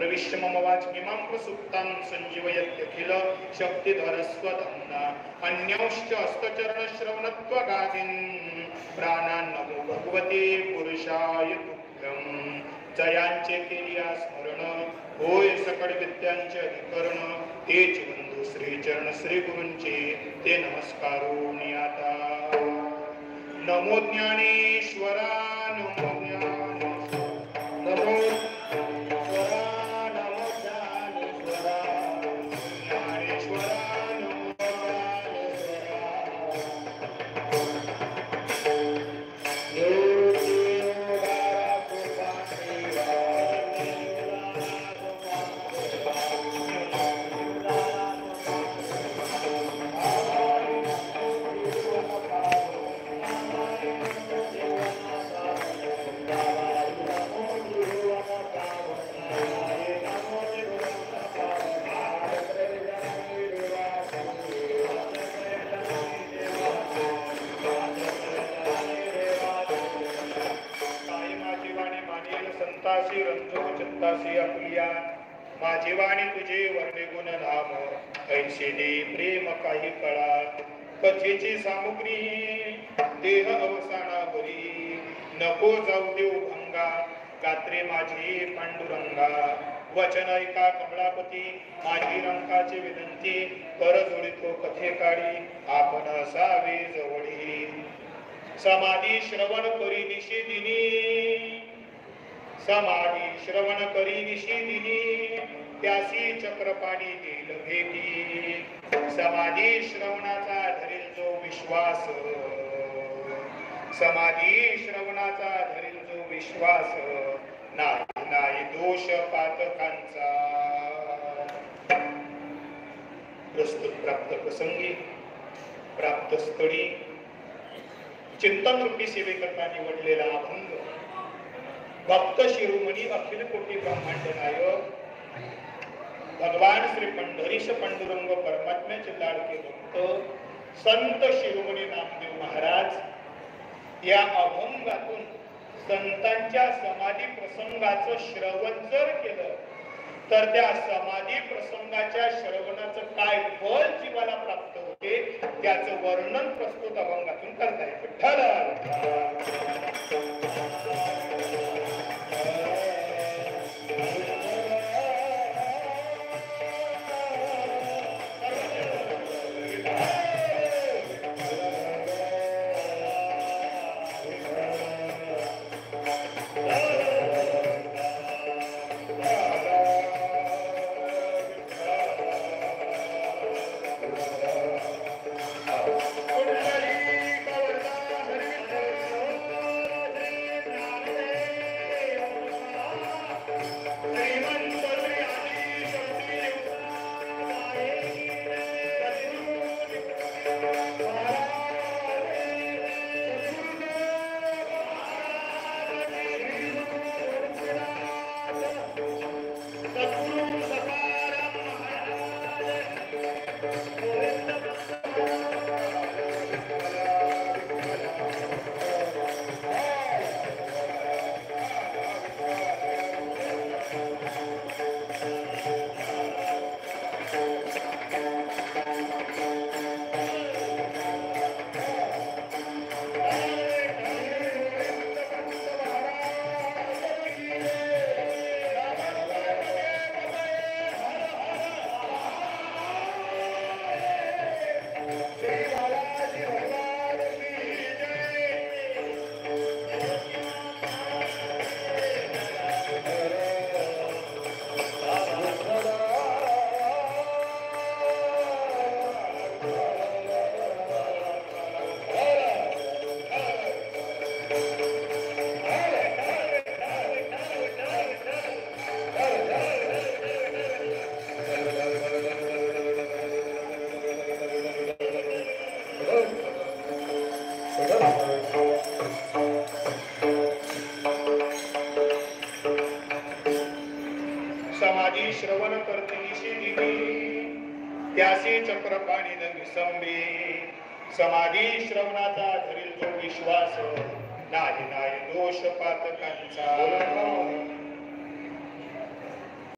प्रविश्य मम वाचमिमां प्रसुप्तां संजीवयत्यखिल शक्तिधरस्वदम्ना अन्यौश्च हस्तचरणश्रवणत्वगादीन् प्राणान् नमो भगवते पुरुषाय तुभ्यं जयांचे केलिया स्मरण होय सकळ विद्यांचे अधिकरण तेच बंधू श्री चरण श्री गुरूंचे ते नमस्कारोनी आता नमो ज्ञानेश्वरा नमो ज्ञानेश्वरा नमो माझी वाणी तुझे वर्णे गुण नाम ऐसे दे प्रेम काही कळा कथेची सामुग्री देह अवसानावरी नको जाऊ देऊ भंगा गात्रे माझी पांडुरंगा वचन ऐका कमलापती माझी रंकाची विनंती कर जोडितो कथे काळी आपण असावे जवळी समाधी श्रवण करी दिशी दिनी समाधी श्रवण करी निशी दिनी त्यासी चक्रपाणी देईल भेटी समाधी श्रवणाचा धरील जो विश्वास समाधी श्रवणाचा धरील जो विश्वास नाही नाही दोष पातकांचा प्रस्तुत प्राप्त प्रसंगी प्राप्त स्थळी चिंतन रूपी सेवेकरता निवडलेला अभंग भक्त शिरोमणी अखिल कोटी ब्रह्मांड नायक भगवान श्री पंढरीश पांडुरंग परमात्म्याचे लाडके भक्त संत शिरोमणी नामदेव महाराज या अभंगातून संतांच्या समाधी प्रसंगाचं श्रवण जर केलं तर त्या समाधी प्रसंगाच्या श्रवणाचं काय फळ जीवाला प्राप्त होते त्याचं वर्णन प्रस्तुत अभंगातून करता येतं. समाधी श्रवण करते त्यासी चक्रपाणी न विसंबे समाधी श्रवणाचा धरील जो विश्वास नाही नाही दोष पातकांचा